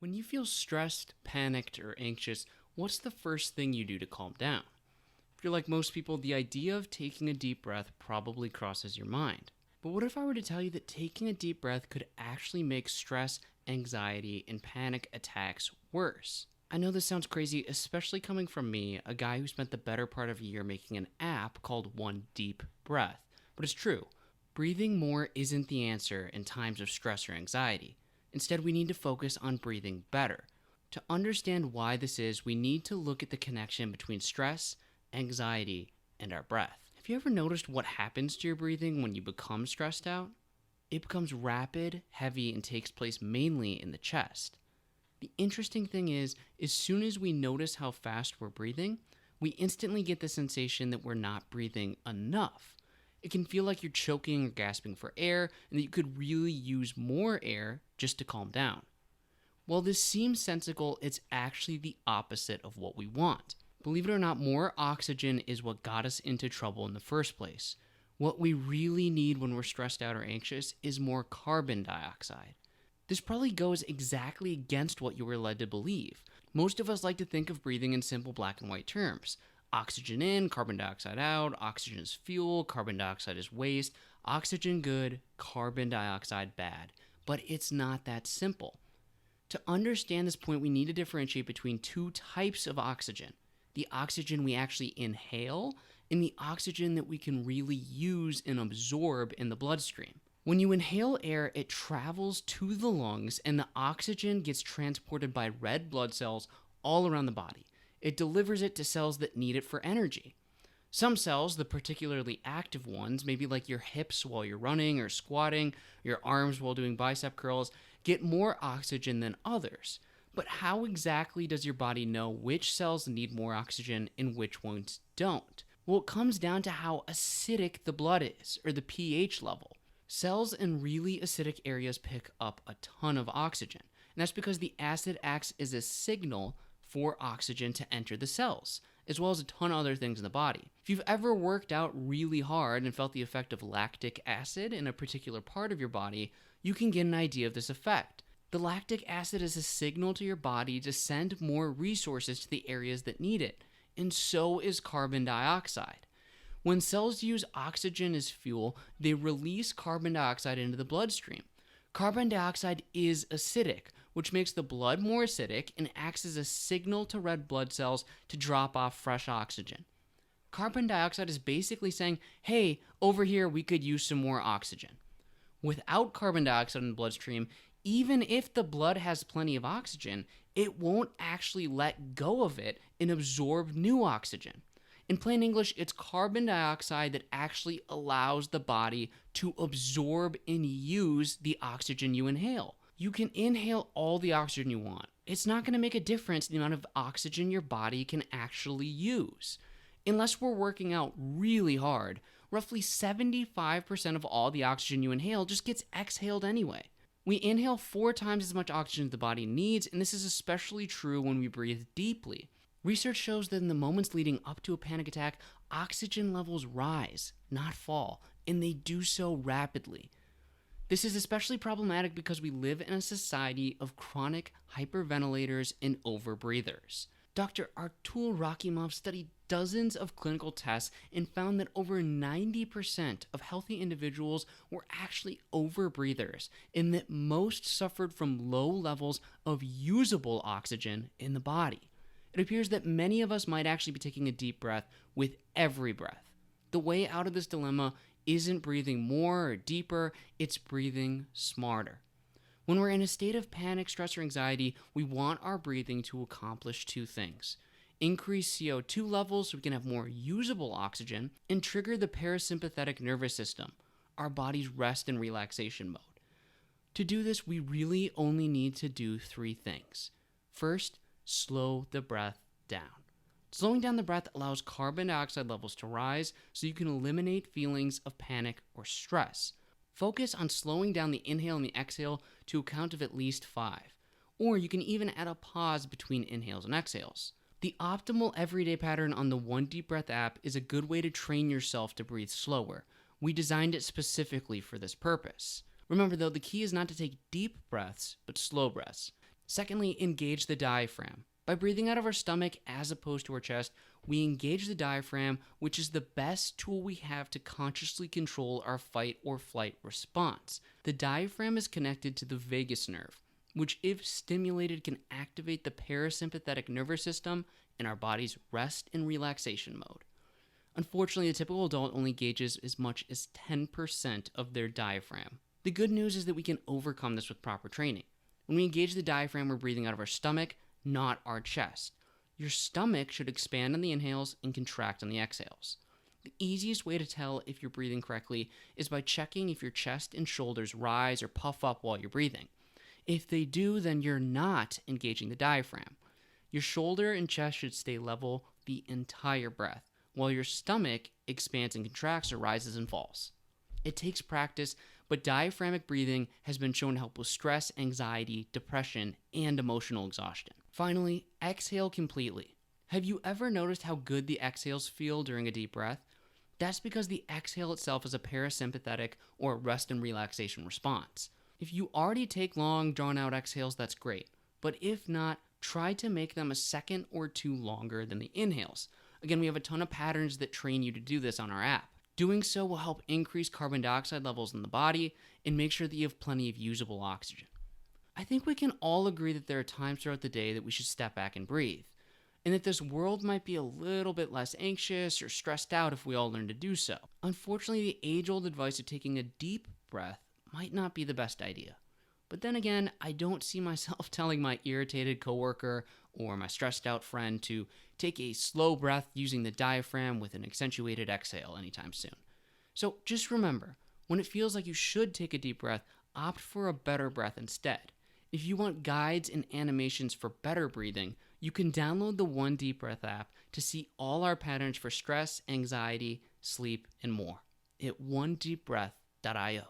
When you feel stressed, panicked, or anxious, what's the first thing you do to calm down? If you're like most people, the idea of taking a deep breath probably crosses your mind. But what if I were to tell you that taking a deep breath could actually make stress, anxiety, and panic attacks worse? I know this sounds crazy, especially coming from me, a guy who spent the better part of a year making an app called One Deep Breath. But it's true. Breathing more isn't the answer in times of stress or anxiety. Instead, we need to focus on breathing better. To understand why this is, we need to look at the connection between stress, anxiety, and our breath. Have you ever noticed what happens to your breathing when you become stressed out? It becomes rapid, heavy, and takes place mainly in the chest. The interesting thing is, as soon as we notice how fast we're breathing, we instantly get the sensation that we're not breathing enough. It can feel like you're choking or gasping for air, and that you could really use more air just to calm down. While this seems sensical, it's actually the opposite of what we want. Believe it or not, more oxygen is what got us into trouble in the first place. What we really need when we're stressed out or anxious is more carbon dioxide. This probably goes exactly against what you were led to believe. Most of us like to think of breathing in simple black and white terms. Oxygen in, carbon dioxide out, oxygen is fuel, carbon dioxide is waste, oxygen good, carbon dioxide bad. But it's not that simple. To understand this point, we need to differentiate between two types of oxygen. The oxygen we actually inhale and the oxygen that we can really use and absorb in the bloodstream. When you inhale air, it travels to the lungs and the oxygen gets transported by red blood cells all around the body. It delivers it to cells that need it for energy. Some cells, the particularly active ones, maybe like your hips while you're running or squatting, your arms while doing bicep curls, get more oxygen than others. But how exactly does your body know which cells need more oxygen and which ones don't? Well, it comes down to how acidic the blood is, or the pH level. Cells in really acidic areas pick up a ton of oxygen, and that's because the acid acts as a signal for oxygen to enter the cells, as well as a ton of other things in the body. If you've ever worked out really hard and felt the effect of lactic acid in a particular part of your body, you can get an idea of this effect. The lactic acid is a signal to your body to send more resources to the areas that need it, and so is carbon dioxide. When cells use oxygen as fuel, they release carbon dioxide into the bloodstream. Carbon dioxide is acidic, which makes the blood more acidic and acts as a signal to red blood cells to drop off fresh oxygen. Carbon dioxide is basically saying, hey, over here we could use some more oxygen. Without carbon dioxide in the bloodstream, even if the blood has plenty of oxygen, it won't actually let go of it and absorb new oxygen. In plain English, it's carbon dioxide that actually allows the body to absorb and use the oxygen you inhale. You can inhale all the oxygen you want. It's not going to make a difference in the amount of oxygen your body can actually use. Unless we're working out really hard, roughly 75% of all the oxygen you inhale just gets exhaled anyway. We inhale 4 times as much oxygen as the body needs, and this is especially true when we breathe deeply. Research shows that in the moments leading up to a panic attack, oxygen levels rise, not fall, and they do so rapidly. This is especially problematic because we live in a society of chronic hyperventilators and overbreathers. Dr. Artul Rakimov studied dozens of clinical tests and found that over 90% of healthy individuals were actually overbreathers, and that most suffered from low levels of usable oxygen in the body. It appears that many of us might actually be taking a deep breath with every breath. The way out of this dilemma isn't breathing more or deeper, it's breathing smarter. When we're in a state of panic, stress, or anxiety, we want our breathing to accomplish 2 things. Increase CO2 levels so we can have more usable oxygen, and trigger the parasympathetic nervous system, our body's rest and relaxation mode. To do this, we really only need to do 3 things. First, slow the breath down. Slowing down the breath allows carbon dioxide levels to rise so you can eliminate feelings of panic or stress. Focus on slowing down the inhale and the exhale to a count of at least 5. Or you can even add a pause between inhales and exhales. The optimal everyday pattern on the One Deep Breath app is a good way to train yourself to breathe slower. We designed it specifically for this purpose. Remember though, the key is not to take deep breaths, but slow breaths. Secondly, engage the diaphragm. By breathing out of our stomach as opposed to our chest, we engage the diaphragm, which is the best tool we have to consciously control our fight or flight response. The diaphragm is connected to the vagus nerve, which, if stimulated, can activate the parasympathetic nervous system in our body's rest and relaxation mode. Unfortunately, the typical adult only engages as much as 10% of their diaphragm. The good news is that we can overcome this with proper training. When we engage the diaphragm, we're breathing out of our stomach, not our chest. Your stomach should expand on the inhales and contract on the exhales. The easiest way to tell if you're breathing correctly is by checking if your chest and shoulders rise or puff up while you're breathing. If they do, then you're not engaging the diaphragm. Your shoulder and chest should stay level the entire breath, while your stomach expands and contracts or rises and falls. It takes practice, but diaphragmatic breathing has been shown to help with stress, anxiety, depression, and emotional exhaustion. Finally, exhale completely. Have you ever noticed how good the exhales feel during a deep breath? That's because the exhale itself is a parasympathetic or rest and relaxation response. If you already take long, drawn-out exhales, that's great. But if not, try to make them a second or two longer than the inhales. Again, we have a ton of patterns that train you to do this on our app. Doing so will help increase carbon dioxide levels in the body and make sure that you have plenty of usable oxygen. I think we can all agree that there are times throughout the day that we should step back and breathe, and that this world might be a little bit less anxious or stressed out if we all learn to do so. Unfortunately, the age-old advice of taking a deep breath might not be the best idea. But then again, I don't see myself telling my irritated coworker or my stressed out friend to take a slow breath using the diaphragm with an accentuated exhale anytime soon. So just remember, when it feels like you should take a deep breath, opt for a better breath instead. If you want guides and animations for better breathing, you can download the One Deep Breath app to see all our patterns for stress, anxiety, sleep, and more at onedeepbreath.io.